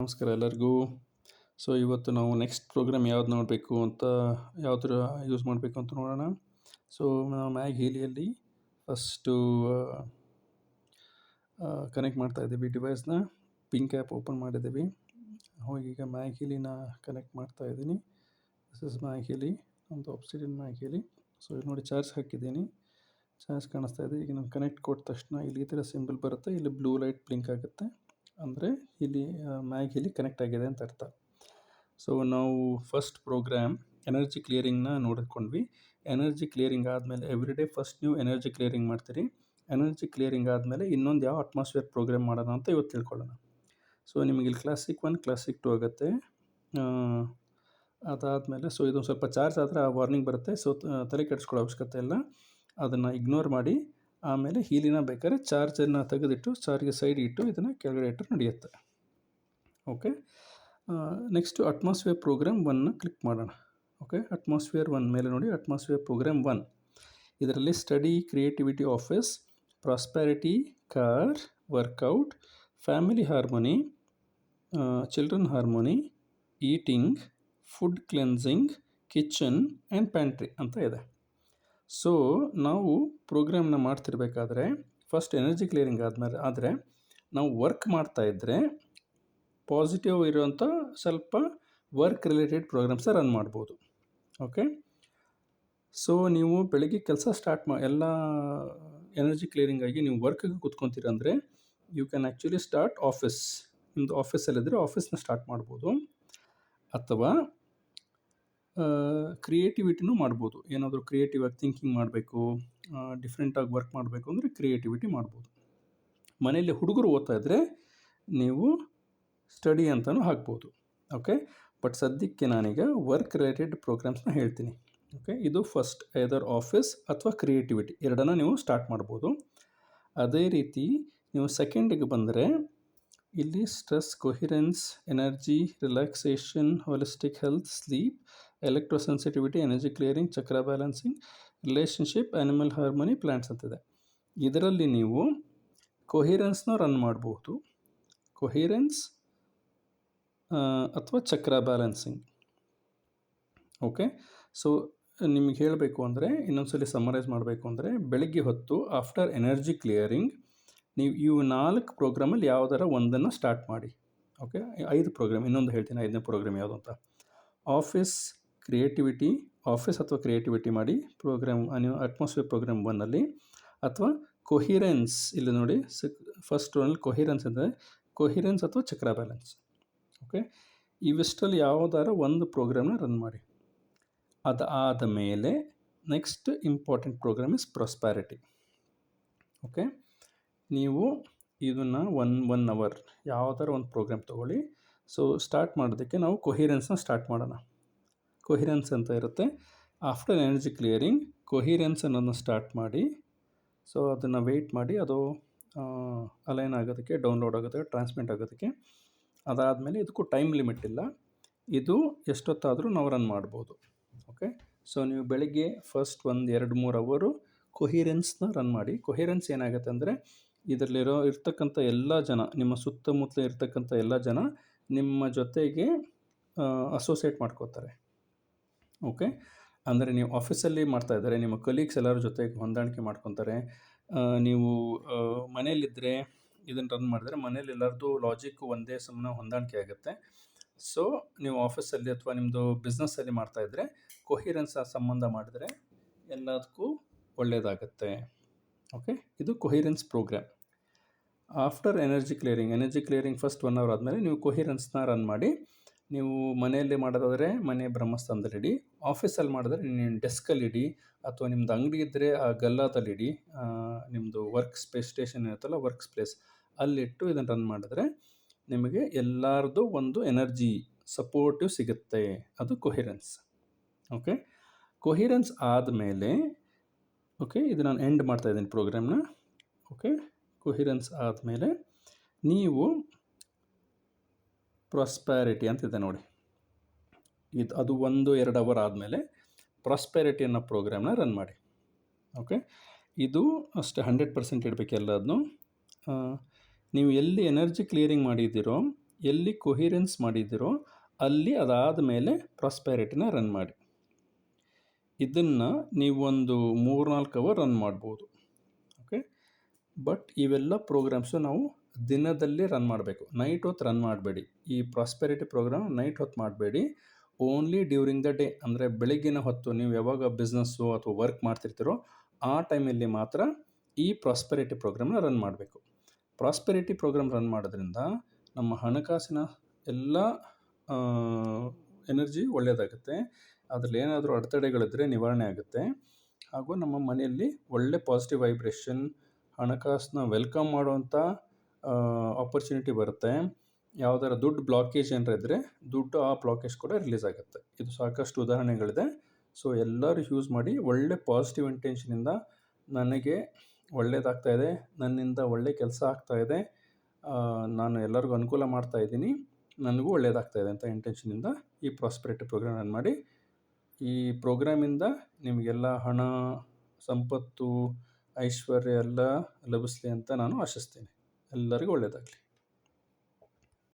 ನಮಸ್ಕಾರ ಎಲ್ಲರಿಗೂ. ಸೊ ಇವತ್ತು ನಾವು ನೆಕ್ಸ್ಟ್ ಪ್ರೋಗ್ರಾಮ್ ಯಾವ್ದು ನೋಡಬೇಕು ಅಂತ ಯಾವ್ದು ಯೂಸ್ ಮಾಡಬೇಕು ಅಂತ ನೋಡೋಣ. ಸೊ ನಾವು ಮ್ಯಾಗ್ ಹೀಲಿಯಲ್ಲಿ ಫಸ್ಟು ಕನೆಕ್ಟ್ ಮಾಡ್ತಾ ಇದ್ದೀವಿ ಡಿವೈಸ್ನ. ಪಿಂಕ್ ಆ್ಯಪ್ ಓಪನ್ ಮಾಡಿದ್ದೀವಿ. ಹೋಗಿ ಈಗ ಮ್ಯಾಗ್ ಹೀಲಿನ ಕನೆಕ್ಟ್ ಮಾಡ್ತಾ ಇದ್ದೀನಿ. ದಿಸ್ ಇಸ್ ಮ್ಯಾಗ್ ಹೀಲಿ, ಒಂದು ಆಬ್ಸಿಡಿಯನ್ ಮ್ಯಾಗ್ ಹೀಲಿ. ಸೊ ಇಲ್ಲಿ ನೋಡಿ ಚಾರ್ಜ್ ಹಾಕಿದ್ದೀನಿ, ಚಾರ್ಜ್ ಕಾಣಿಸ್ತಾ ಇದೆ. ಈಗ ನಾನು ಕನೆಕ್ಟ್ ಕೊಟ್ಟ ತಕ್ಷಣ ಇಲ್ಲಿ ಈ ಥರ ಸಿಂಬಲ್ ಬರುತ್ತೆ, ಇಲ್ಲಿ ಬ್ಲೂ ಲೈಟ್ ಬ್ಲಿಂಕ್ ಆಗುತ್ತೆ, ಅಂದರೆ ಇಲ್ಲಿ ಮ್ಯಾಗ್ ಹೀಲಿ ಕನೆಕ್ಟ್ ಆಗಿದೆ ಅಂತ ಅರ್ಥ. ಸೊ ನಾವು ಫಸ್ಟ್ ಪ್ರೋಗ್ರಾಮ್ ಎನರ್ಜಿ ಕ್ಲಿಯರಿಂಗ್ನ ನೋಡಿಕೊಂಡ್ವಿ. ಎನರ್ಜಿ ಕ್ಲಿಯರಿಂಗ್ ಆದಮೇಲೆ ಎವ್ರಿ ಡೇ ಫಸ್ಟ್ ನೀವು ಎನರ್ಜಿ ಕ್ಲಿಯರಿಂಗ್ ಮಾಡ್ತೀರಿ. ಎನರ್ಜಿ ಕ್ಲಿಯರಿಂಗ್ ಆದಮೇಲೆ ಇನ್ನೊಂದು ಯಾವ ಅಟ್ಮಾಸ್ಫಿಯರ್ ಪ್ರೋಗ್ರಾಮ್ ಮಾಡೋಣ ಅಂತ ಇವತ್ತು ತಿಳ್ಕೊಳ್ಳೋಣ. ಸೊ ನಿಮಗೆ ಇಲ್ಲಿ ಕ್ಲಾಸಿಕ್ 1 ಕ್ಲಾಸಿಕ್ 2 ಆಗುತ್ತೆ. ಅದಾದಮೇಲೆ ಸೊ ಇದು ಸ್ವಲ್ಪ ಚಾರ್ಜ್ ಆದರೆ ಆ ವಾರ್ನಿಂಗ್ ಬರುತ್ತೆ. ಸೊ ತಲೆ ಕೆಡಿಸ್ಕೊಳ್ಳೋ ಅವಶ್ಯಕತೆ ಇಲ್ಲ, ಅದನ್ನು ಇಗ್ನೋರ್ ಮಾಡಿ ಆಮೇಲೆ ಹೀಲಿನ ಬೇಕಾದ್ರೆ ಚಾರ್ಜನ್ನು ತೆಗೆದಿಟ್ಟು ಚಾರ್ಜ್ಗೆ ಸೈಡ್ ಇಟ್ಟು ಇದನ್ನು ಕೆಳಗಡೆ ಇಟ್ಟರೆ ನಡೆಯುತ್ತೆ. ಓಕೆ, ನೆಕ್ಸ್ಟು ಅಟ್ಮಾಸ್ಫಿಯರ್ ಪ್ರೋಗ್ರಾಮ್ 1ನ ಕ್ಲಿಕ್ ಮಾಡೋಣ. ಓಕೆ, ಅಟ್ಮಾಸ್ಫಿಯರ್ 1 ಮೇಲೆ ನೋಡಿ, ಅಟ್ಮಾಸ್ಫಿಯರ್ ಪ್ರೋಗ್ರಾಮ್ 1. ಇದರಲ್ಲಿ study, creativity, office, prosperity, car, workout, family harmony, children harmony, eating, food cleansing, kitchen and pantry ಅಂತ ಇದೆ. ಸೊ ನಾವು ಪ್ರೋಗ್ರಾಮ್ನ ಮಾಡ್ತಿರ್ಬೇಕಾದ್ರೆ ಫಸ್ಟ್ ಎನರ್ಜಿ ಕ್ಲಿಯರಿಂಗ್ ಆದರೆ ನಾವು ವರ್ಕ್ ಮಾಡ್ತಾಯಿದ್ರೆ ಪಾಸಿಟಿವ್ ಇರೋಂಥ ಸ್ವಲ್ಪ ವರ್ಕ್ ರಿಲೇಟೆಡ್ ಪ್ರೋಗ್ರಾಮ್ಸ ರನ್ ಮಾಡ್ಬೋದು. ಓಕೆ, ಸೊ ನೀವು ಬೆಳಗ್ಗೆ ಕೆಲಸ ಸ್ಟಾರ್ಟ್ ಎಲ್ಲ ಎನರ್ಜಿ ಕ್ಲಿಯರಿಂಗ್ ಆಗಿ ನೀವು ವರ್ಕ್ಗೆ ಕೂತ್ಕೊತೀರಂದರೆ you can actually start office. ನಿಮ್ಮದು ಆಫೀಸಲ್ಲಿದ್ದರೆ ಆಫೀಸ್ನ ಸ್ಟಾರ್ಟ್ ಮಾಡ್ಬೋದು, ಅಥವಾ ಕ್ರಿಯೇಟಿವಿಟಿನೂ ಮಾಡ್ಬೋದು. ಏನಾದರೂ ಕ್ರಿಯೇಟಿವ್ ಆಗಿ ಥಿಂಕಿಂಗ್ ಮಾಡಬೇಕು, ಡಿಫ್ರೆಂಟಾಗಿ ವರ್ಕ್ ಮಾಡಬೇಕು ಅಂದರೆ ಕ್ರಿಯೇಟಿವಿಟಿ ಮಾಡ್ಬೋದು. ಮನೆಯಲ್ಲಿ ಹುಡುಗರು ಓದ್ತಾ ಇದ್ದರೆ ನೀವು ಸ್ಟಡಿ ಅಂತಲೂ ಹಾಕ್ಬೋದು. ಓಕೆ, ಬಟ್ ಸದ್ಯಕ್ಕೆ ನಾನೀಗ ವರ್ಕ್ ರಿಲೇಟೆಡ್ ಪ್ರೋಗ್ರಾಮ್ಸ್ನ ಹೇಳ್ತೀನಿ. ಓಕೆ, ಇದು ಫಸ್ಟ್ ಐದರ್ ಆಫೀಸ್ ಅಥವಾ ಕ್ರಿಯೇಟಿವಿಟಿ ಎರಡನ್ನ ನೀವು ಸ್ಟಾರ್ಟ್ ಮಾಡ್ಬೋದು. ಅದೇ ರೀತಿ ನೀವು ಸೆಕೆಂಡಿಗೆ ಬಂದರೆ ಇಲ್ಲಿ stress, coherence, energy, relaxation, holistic health, sleep, electrosensitivity, energy clearing, chakra balancing, relationship, animal harmony, plants ಅಂತಿದೆ. ಇದರಲ್ಲಿ ನೀವು ಕೊಹಿರೆನ್ಸ್ನ ರನ್ ಮಾಡ್ಬೋದು, ಕೊಹಿರೆನ್ಸ್ ಅಥವಾ ಚಕ್ರ ಬ್ಯಾಲೆನ್ಸಿಂಗ್. ಓಕೆ, ಸೊ ನಿಮಗೆ ಹೇಳಬೇಕು ಅಂದರೆ ಇನ್ನೊಂದ್ಸಲಿ ಸಮ್ಮರೈಸ್ ಮಾಡಬೇಕು ಅಂದರೆ ಬೆಳಗ್ಗೆ ಹೊತ್ತು ಆಫ್ಟರ್ ಎನರ್ಜಿ ಕ್ಲಿಯರಿಂಗ್ ನೀವು ಇವು 4 ಪ್ರೋಗ್ರಾಮಲ್ಲಿ ಯಾವುದಾರ ಒಂದನ್ನು ಸ್ಟಾರ್ಟ್ ಮಾಡಿ. ಓಕೆ, 5 ಪ್ರೋಗ್ರಾಮ್ ಇನ್ನೊಂದು ಹೇಳ್ತೀನಿ, 5ನೇ ಪ್ರೋಗ್ರಾಮ್ ಯಾವುದು ಅಂತ. ಆಫೀಸ್, ಕ್ರಿಯೇಟಿವಿಟಿ, ಆಫೀಸ್ ಅಥವಾ ಕ್ರಿಯೇಟಿವಿಟಿ ಮಾಡಿ ಪ್ರೋಗ್ರಾಮ್ ನೀವು ಅಟ್ಮಾಸ್ಫಿಯರ್ ಪ್ರೋಗ್ರಾಮ್ 1ಅಲ್ಲಿ, ಅಥವಾ ಕೊಹಿರೆನ್ಸ್ ಇಲ್ಲಿ ನೋಡಿ ಫಸ್ಟ್ ರೋನಲ್ಲಿ ಕೊಹಿರೆನ್ಸ್ ಅಂದರೆ ಕೊಹಿರೆನ್ಸ್ ಅಥವಾ ಚಕ್ರ ಬ್ಯಾಲೆನ್ಸ್. ಓಕೆ, ಇವಿಷ್ಟರಲ್ಲಿ ಯಾವುದಾರ ಒಂದು ಪ್ರೋಗ್ರಾಮ್ನ ರನ್ ಮಾಡಿ. ಅದಾದ ಮೇಲೆ next important program is prosperity. Okay, ನೀವು ಇದನ್ನು ಒನ್ ಅವರ್ ಯಾವುದಾರ ಒಂದು ಪ್ರೋಗ್ರಾಮ್ ತೊಗೊಳ್ಳಿ. ಸೊ ಸ್ಟಾರ್ಟ್ ಮಾಡೋದಕ್ಕೆ ನಾವು ಕೊಹಿರೆನ್ಸ್ನ ಸ್ಟಾರ್ಟ್ ಮಾಡೋಣ. ಕೊಹಿರೆನ್ಸ್ ಅಂತ ಇರುತ್ತೆ. ಆಫ್ಟರ್ ಎನರ್ಜಿ ಕ್ಲಿಯರಿಂಗ್ ಕೊಹಿರೆನ್ಸ್ ಅನ್ನೋದನ್ನ ಸ್ಟಾರ್ಟ್ ಮಾಡಿ. ಸೊ ಅದನ್ನು ವೆಯ್ಟ್ ಮಾಡಿ, ಅದು ಅಲೈನ್ ಆಗೋದಕ್ಕೆ, ಡೌನ್ಲೋಡ್ ಆಗೋದಕ್ಕೆ, ಟ್ರಾನ್ಸ್ಮಿಟ್ ಆಗೋದಕ್ಕೆ. ಅದಾದಮೇಲೆ ಇದಕ್ಕೂ ಟೈಮ್ ಲಿಮಿಟ್ ಇಲ್ಲ, ಇದು ಎಷ್ಟೊತ್ತಾದರೂ ನಾವು ರನ್ ಮಾಡ್ಬೋದು. ಓಕೆ, ಸೊ ನೀವು ಬೆಳಗ್ಗೆ ಫಸ್ಟ್ 1-2-3 ಅವರು ಕೊಹಿರೆನ್ಸ್ನ ರನ್ ಮಾಡಿ. ಕೊಹಿರೆನ್ಸ್ ಏನಾಗುತ್ತೆ ಅಂದರೆ ಇರ್ತಕ್ಕಂಥ ಎಲ್ಲ ಜನ, ನಿಮ್ಮ ಸುತ್ತಮುತ್ತಲ ಇರ್ತಕ್ಕಂಥ ಎಲ್ಲ ಜನ ನಿಮ್ಮ ಜೊತೆಗೆ ಅಸೋಸಿಯೇಟ್ ಮಾಡ್ಕೋತಾರೆ. ಓಕೆ, ಅಂದರೆ ನೀವು ಆಫೀಸಲ್ಲಿ ಮಾಡ್ತಾಯಿದ್ದಾರೆ, ನಿಮ್ಮ ಕಲೀಗ್ಸ್ ಎಲ್ಲರ ಜೊತೆಗೆ ಹೊಂದಾಣಿಕೆ ಮಾಡ್ಕೊತಾರೆ. ನೀವು ಮನೇಲಿದ್ದರೆ ಇದನ್ನು ರನ್ ಮಾಡಿದ್ರೆ ಮನೇಲಿ ಎಲ್ಲರದ್ದು ಲಾಜಿಕ್ಕು ಒಂದೇ ಸಮನ ಹೊಂದಾಣಿಕೆ ಆಗುತ್ತೆ. ಸೊ ನೀವು ಆಫೀಸಲ್ಲಿ ಅಥವಾ ನಿಮ್ಮದು ಬಿಸ್ನೆಸ್ಸಲ್ಲಿ ಮಾಡ್ತಾಯಿದ್ರೆ ಕೊಹಿರೆನ್ಸ್ ಸಂಬಂಧ ಮಾಡಿದರೆ ಎಲ್ಲದಕ್ಕೂ ಒಳ್ಳೆಯದಾಗತ್ತೆ. ಓಕೆ, ಇದು coherence program. After energy clearing first 1 hour ಆದಮೇಲೆ ನೀವು ಕೊಹಿರೆನ್ಸ್ನ ರನ್ ಮಾಡಿ. ನೀವು ಮನೆಯಲ್ಲೇ ಮಾಡೋದಾದರೆ ಮನೆ ಬ್ರಹ್ಮಸ್ಥಾನದಲ್ಲಿ ಇಡಿ, ಆಫೀಸಲ್ಲಿ ಮಾಡಿದ್ರೆ ನಿಮ್ಮ ಡೆಸ್ಕಲ್ಲಿ ಇಡಿ, ಅಥವಾ ನಿಮ್ಮದು ಅಂಗಡಿ ಇದ್ದರೆ ಆ ಗಲ್ಲಾದಲ್ಲಿ ಇಡಿ, ನಿಮ್ಮದು ವರ್ಕ್ ಸ್ಟೇಷನ್ ಇರುತ್ತಲ್ಲ ವರ್ಕ್ ಸ್ಪೇಸ್ ಅಲ್ಲಿಟ್ಟು ಇದನ್ನು ರನ್ ಮಾಡಿದ್ರೆ ನಿಮಗೆ ಎಲ್ಲರದ್ದು ಒಂದು ಎನರ್ಜಿ ಸಪೋರ್ಟಿವ್ ಸಿಗುತ್ತೆ. ಅದು ಕೊಹಿರೆನ್ಸ್. ಓಕೆ, ಕೊಹಿರೆನ್ಸ್ ಆದಮೇಲೆ ಓಕೆ, ಇದು ನಾನು ಎಂಡ್ ಮಾಡ್ತಾಯಿದ್ದೀನಿ ಪ್ರೋಗ್ರಾಮ್ನ. ಓಕೆ, ಕೊಹಿರೆನ್ಸ್ ಆದಮೇಲೆ ನೀವು ಪ್ರಾಸ್ಪ್ಯಾರಿಟಿ ಅಂತಿದೆ ನೋಡಿ, ಅದು 1-2 ಅವರ್ ಆದಮೇಲೆ ಪ್ರಾಸ್ಪ್ಯಾರಿಟಿ ಅನ್ನೋ ಪ್ರೋಗ್ರಾಮ್ನ ರನ್ ಮಾಡಿ. ಓಕೆ, ಇದು ಅಷ್ಟೇ 100% ಇಡಬೇಕು ಎಲ್ಲದನ್ನು. ನೀವು ಎಲ್ಲಿ ಎನರ್ಜಿ ಕ್ಲಿಯರಿಂಗ್ ಮಾಡಿದ್ದೀರೋ ಎಲ್ಲಿ ಕೊಹಿರೆನ್ಸ್ ಮಾಡಿದ್ದೀರೋ ಅಲ್ಲಿ ಅದಾದ ಮೇಲೆ ಪ್ರಾಸ್ಪೆರಿಟಿನ ರನ್ ಮಾಡಿ. ಇದನ್ನು ನೀವು ಒಂದು 3-4 ಅವರ್ ರನ್ ಮಾಡ್ಬೋದು. ಓಕೆ, ಬಟ್ ಇವೆಲ್ಲ ಪ್ರೋಗ್ರಾಮ್ಸು ನಾವು ದಿನದಲ್ಲಿ ರನ್ ಮಾಡಬೇಕು, ನೈಟ್ ಹೊತ್ತು ರನ್ ಮಾಡಬೇಡಿ. ಈ ಪ್ರಾಸ್ಪೆರಿಟಿ ಪ್ರೋಗ್ರಾಮ್ ನೈಟ್ ಹೊತ್ತು ಮಾಡಬೇಡಿ, ಓನ್ಲಿ ಡ್ಯೂರಿಂಗ್ ದ ಡೇ. ಅಂದರೆ ಬೆಳಗ್ಗಿನ ಹೊತ್ತು ನೀವು ಯಾವಾಗ ಬಿಸ್ನೆಸ್ಸು ಅಥವಾ ವರ್ಕ್ ಮಾಡ್ತಿರ್ತೀರೋ ಆ ಟೈಮಲ್ಲಿ ಮಾತ್ರ ಈ ಪ್ರಾಸ್ಪೆರಿಟಿ ಪ್ರೋಗ್ರಾಮ್ನ ರನ್ ಮಾಡಬೇಕು. ಪ್ರಾಸ್ಪೆರಿಟಿ ಪ್ರೋಗ್ರಾಮ್ ರನ್ ಮಾಡೋದ್ರಿಂದ ನಮ್ಮ ಹಣಕಾಸಿನ ಎಲ್ಲ ಎನರ್ಜಿ ಒಳ್ಳೆಯದಾಗುತ್ತೆ. ಅದರಲ್ಲಿ ಏನಾದರೂ ಅಡೆತಡೆಗಳಿದ್ದರೆ ನಿವಾರಣೆ ಆಗುತ್ತೆ. ಹಾಗೂ ನಮ್ಮ ಮನೆಯಲ್ಲಿ ಒಳ್ಳೆ ಪಾಸಿಟಿವ್ ವೈಬ್ರೇಷನ್, ಹಣಕಾಸನ್ನ ವೆಲ್ಕಮ್ ಮಾಡುವಂಥ ಆಪರ್ಚುನಿಟಿ ಬರುತ್ತೆ. ಯಾವುದಾರ ದುಡ್ಡು ಬ್ಲಾಕೇಜ್ ಏನಾರ ಇದ್ದರೆ ದುಡ್ಡು ಆ ಬ್ಲಾಕೇಜ್ ಕೂಡ ರಿಲೀಸ್ ಆಗುತ್ತೆ. ಇದು ಸಾಕಷ್ಟು ಉದಾಹರಣೆಗಳಿದೆ. ಸೊ ಎಲ್ಲರೂ ಯೂಸ್ ಮಾಡಿ. ಒಳ್ಳೆ ಪಾಸಿಟಿವ್ ಇಂಟೆನ್ಷನಿಂದ ನನಗೆ ಒಳ್ಳೆಯದಾಗ್ತಾಯಿದೆ, ನನ್ನಿಂದ ಒಳ್ಳೆ ಕೆಲಸ ಆಗ್ತಾಯಿದೆ, ನಾನು ಎಲ್ಲರಿಗೂ ಅನುಕೂಲ ಮಾಡ್ತಾಯಿದ್ದೀನಿ, ನನಗೂ ಒಳ್ಳೆಯದಾಗ್ತಾಯಿದೆ ಅಂತ ಇಂಟೆನ್ಷನಿಂದ ಈ ಪ್ರಾಸ್ಪೆರಿಟಿ ಪ್ರೋಗ್ರಾಮ್ ರನ್ ಮಾಡಿ. ಈ ಪ್ರೋಗ್ರಾಮಿಂದ ನಿಮಗೆಲ್ಲ ಹಣ, ಸಂಪತ್ತು, ಐಶ್ವರ್ಯ ಎಲ್ಲ ಲಭಿಸಲಿ ಅಂತ ನಾನು ಆಶಿಸ್ತೀನಿ. ಎಲ್ಲರಿಗೂ ಒಳ್ಳೆಯದಾಗಲಿ.